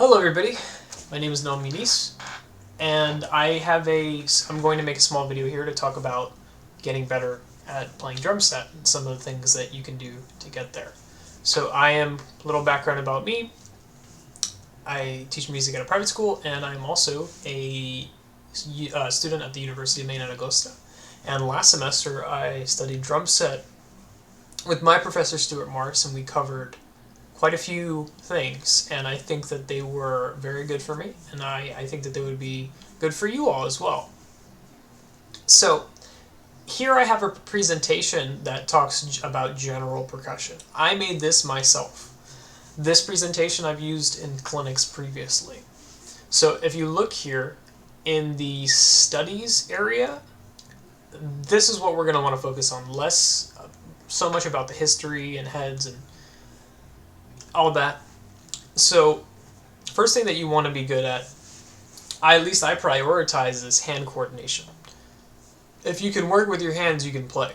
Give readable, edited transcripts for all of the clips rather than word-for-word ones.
Hello everybody, my name is Noam Muniz, and I'm going to make a small video here to talk about getting better at playing drum set and some of the things that you can do to get there. So a little background about me, I teach music at a private school, and I'm also a student at the University of Maine at Augusta. And last semester I studied drum set with my professor Stuart Marks, and we covered quite a few things, and I think that they were very good for me, and I think that they would be good for you all as well. So here I have a presentation that talks about general percussion. I made this myself. This presentation I've used in clinics previously. So if you look here in the studies area, this is what we're going to want to focus on, less so much about the history and heads and all that. So first thing that you want to be good at least I prioritize, is hand coordination. If you can work with your hands, you can play.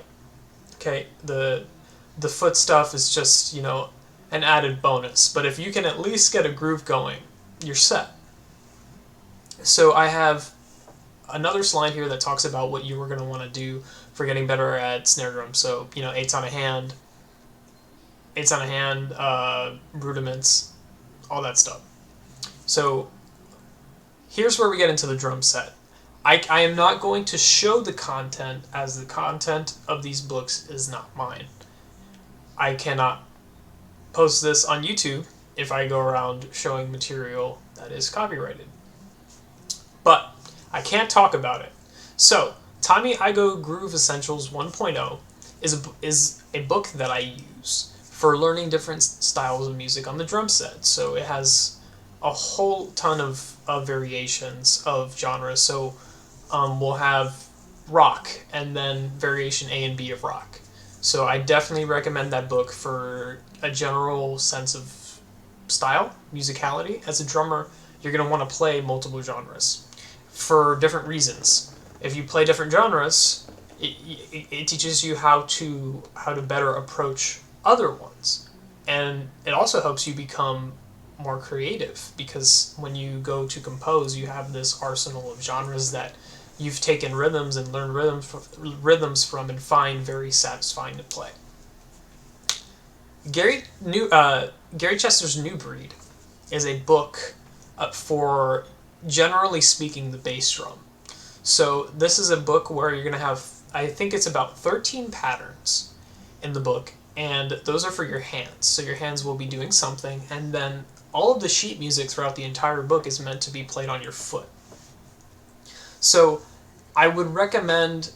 Okay, the foot stuff is just, an added bonus, but if you can at least get a groove going, you're set. So I have another slide here that talks about what you were going to want to do for getting better at snare drum. So, eights on a hand, rudiments, all that stuff. So here's where we get into the drum set. I am not going to show the content, as the content of these books is not mine. I cannot post this on YouTube if I go around showing material that is copyrighted. But I can't talk about it. So Tommy Igoe Groove Essentials 1.0 is a book that I use for learning different styles of music on the drum set. So it has a whole ton of variations of genres. So we'll have rock, and then variation A and B of rock. So I definitely recommend that book for a general sense of style, musicality. As a drummer, you're going to want to play multiple genres for different reasons. If you play different genres, it teaches you how to better approach other ones, and it also helps you become more creative, because when you go to compose, you have this arsenal of genres that you've taken rhythms and learned rhythms from and find very satisfying to play. Gary Chester's New Breed is a book for, generally speaking, the bass drum. So this is a book where you're going to have, I think it's about 13 patterns in the book, and those are for your hands. So your hands will be doing something, and then all of the sheet music throughout the entire book is meant to be played on your foot. So I would recommend,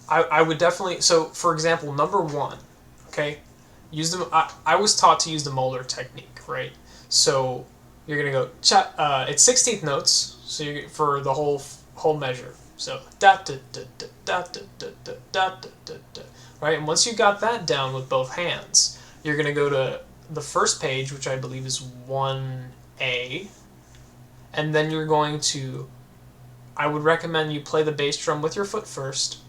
I would definitely, so for example, number one, okay, use them. I was taught to use the Moeller technique, right? So you're going to go, it's 16th notes, so you for the whole measure. So da da da da da da da da da da. Right, and once you got that down with both hands, you're going to go to the first page, which I believe is 1A, and then you're going to, I would recommend you play the bass drum with your foot first.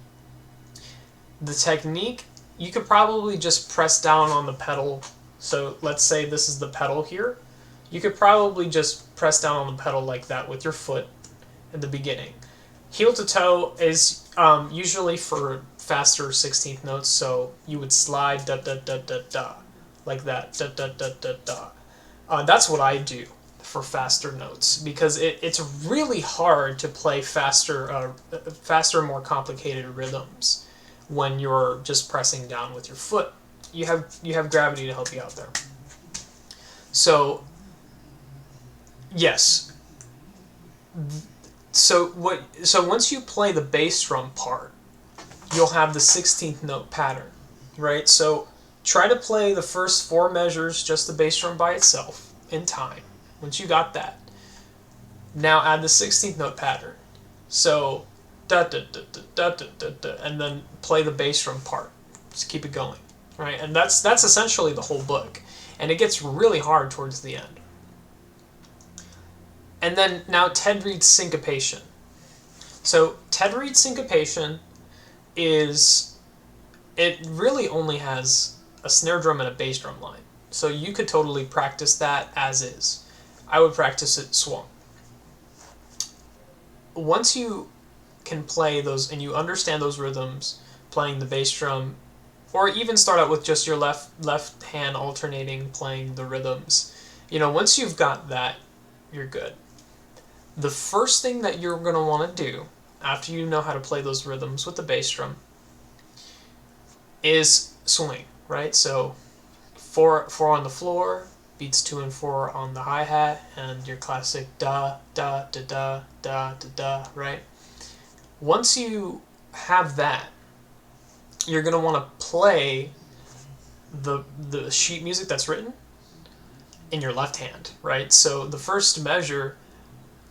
The technique, you could probably just press down on the pedal. So let's say this is the pedal here. You could probably just press down on the pedal like that with your foot at the beginning. Heel to toe is usually for faster 16th notes, so you would slide da da da da da like that, da da da da da. That's what I do for faster notes, because it's really hard to play faster, more complicated rhythms when you're just pressing down with your foot. You have gravity to help you out there. So yes. So once you play the bass drum part, you'll have the 16th note pattern, right? So try to play the first 4 measures, just the bass drum by itself, in time. Once you got that, now add the 16th note pattern. So da da da da da da da, and then play the bass drum part. Just keep it going, right? And that's essentially the whole book, and it gets really hard towards the end. And then now Ted Reed's syncopation. So Ted Reed's syncopation it really only has a snare drum and a bass drum line. So you could totally practice that as is. I would practice it swung. Once you can play those and you understand those rhythms, playing the bass drum, or even start out with just your left hand alternating playing the rhythms. Once you've got that, you're good. The first thing that you're going to want to do after you know how to play those rhythms with the bass drum is swing, right? So 4 on the floor, beats 2 and 4 on the hi-hat, and your classic da da da da da da da, right? Once you have that, you're going to want to play the sheet music that's written in your left hand, right? So the first measure,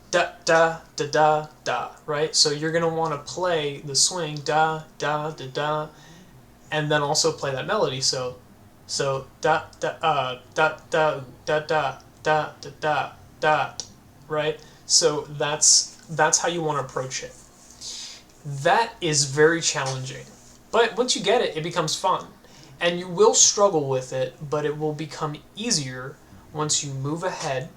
da da da da da, right? So you're going to want to play the swing da da da da, and then also play that melody. So da da da da da da da da da da, right? So that's how you want to approach it. That is very challenging, but once you get it, it becomes fun, and you will struggle with it, but it will become easier once you move ahead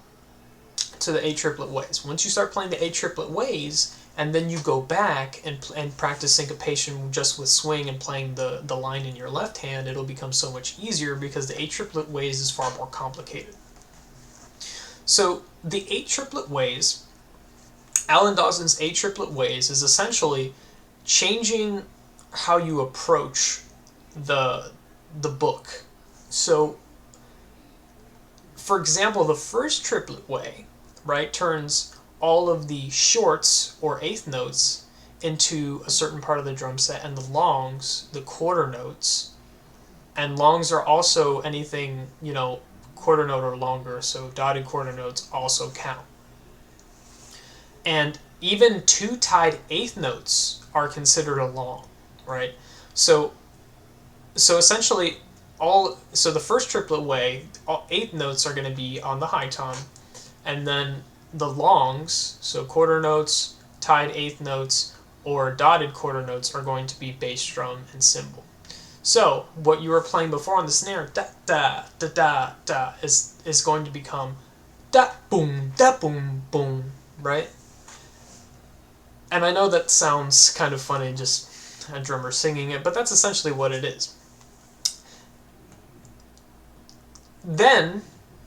to the 8 triplet ways. Once you start playing the 8 triplet ways, and then you go back and practice syncopation just with swing and playing the line in your left hand, it'll become so much easier because the 8 triplet ways is far more complicated. So the 8 triplet ways, Alan Dawson's 8 triplet ways, is essentially changing how you approach the book. So, for example, the first triplet way, right, turns all of the shorts or eighth notes into a certain part of the drum set, and the longs, the quarter notes, and longs are also anything, quarter note or longer, so dotted quarter notes also count. And even 2 tied eighth notes are considered a long, right? So essentially, the first triplet way, all 8 notes are going to be on the high tom, and then the longs, so quarter notes, tied eighth notes, or dotted quarter notes, are going to be bass drum and cymbal. So what you were playing before on the snare, da da da da da, is going to become da boom boom, right? And I know that sounds kind of funny, just a drummer singing it, but that's essentially what it is. Then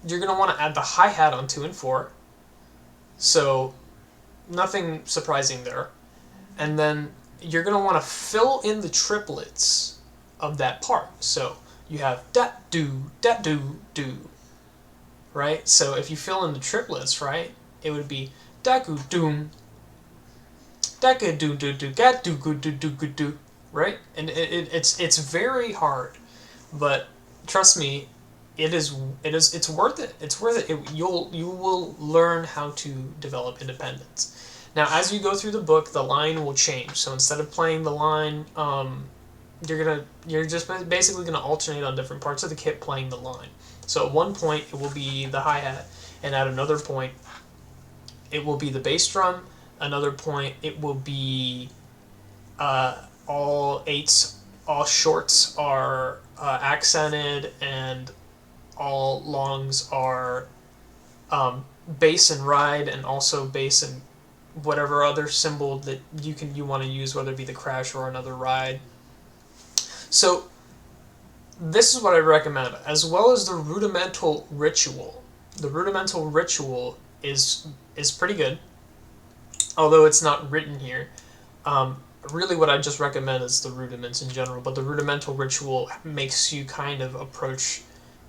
you're going to want to add the hi-hat on 2 and 4. So nothing surprising there. And then you're going to want to fill in the triplets of that part. So you have da do, right? So if you fill in the triplets, right, it would be da gu doom, da gu do do do, ga do gu do do gu do, right? And it's very hard, but trust me, it's worth it. It's worth it. You will learn how to develop independence. Now, as you go through the book, the line will change. So instead of playing the line, you're just basically gonna alternate on different parts of the kit playing the line. So at one point it will be the hi-hat, and at another point it will be the bass drum. Another point it will be all shorts are accented, and all longs are bass and ride, and also bass and whatever other cymbal that you want to use, whether it be the crash or another ride. So this is what I recommend, as well as the rudimental ritual. The rudimental ritual is pretty good, although it's not written here. Really what I just recommend is the rudiments in general, but the rudimental ritual makes you kind of approach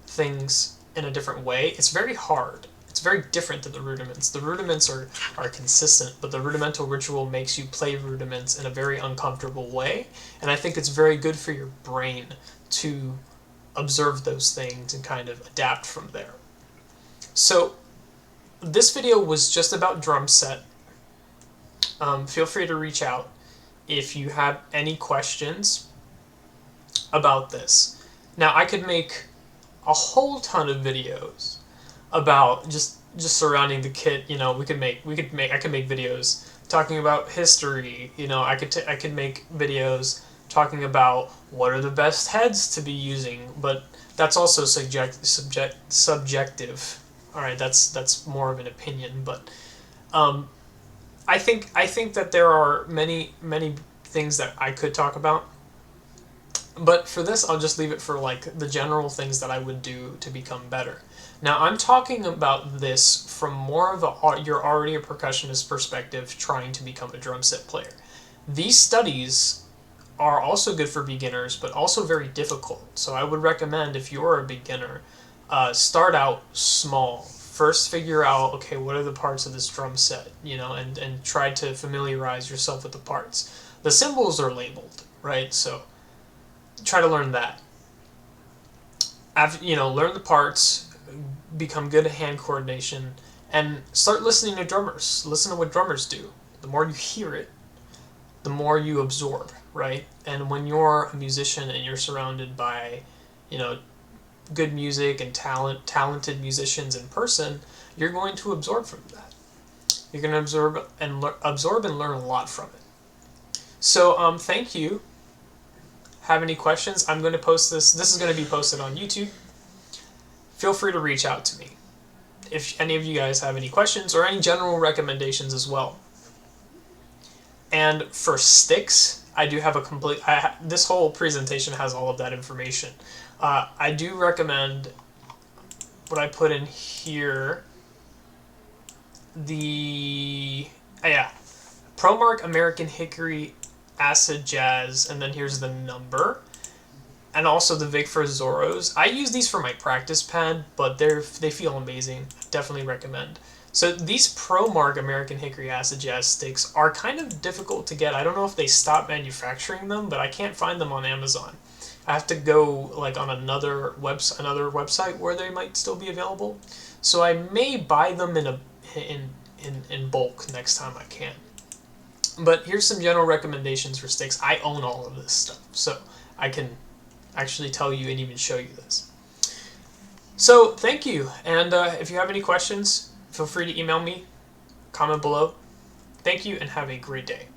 things in a different way. It's very hard. It's very different than the rudiments. The rudiments are consistent, but the rudimental ritual makes you play rudiments in a very uncomfortable way, and I think it's very good for your brain to observe those things and kind of adapt from there. So this video was just about drum set. Feel free to reach out if you have any questions about this. Now, I could make a whole ton of videos about just surrounding the kit. I could make videos talking about history. I could make videos talking about what are the best heads to be using, but that's also subjective. All right, that's more of an opinion, but um, I think that there are many things that I could talk about. But for this, I'll just leave it for like the general things that I would do to become better. Now, I'm talking about this from more of a you're already a percussionist perspective trying to become a drum set player. These studies are also good for beginners, but also very difficult. So I would recommend if you're a beginner, start out small. First, figure out, okay, what are the parts of this drum set, and try to familiarize yourself with the parts. The cymbals are labeled, right? So try to learn that. After, learn the parts, become good at hand coordination, and start listening to drummers. Listen to what drummers do. The more you hear it, the more you absorb, right? And when you're a musician and you're surrounded by, you know, good music and talented musicians in person, you're going to absorb from that. You're going to absorb and learn a lot from it. So, thank you. Have any questions? I'm going to post this. This is going to be posted on YouTube. Feel free to reach out to me if any of you guys have any questions or any general recommendations as well. And for sticks, I do have a complete... this whole presentation has all of that information. I do recommend what I put in here. ProMark American Hickory Acid Jazz, and then here's the number. And also the Vic Firth Zorros. I use these for my practice pad, but they feel amazing. Definitely recommend. So these ProMark American Hickory Acid Jazz sticks are kind of difficult to get. I don't know if they stopped manufacturing them, but I can't find them on Amazon. I have to go like on another website where they might still be available. So I may buy them in bulk next time I can. But here's some general recommendations for sticks. I own all of this stuff, so I can actually tell you and even show you this. So thank you, and if you have any questions, feel free to email me, comment below. Thank you, and have a great day.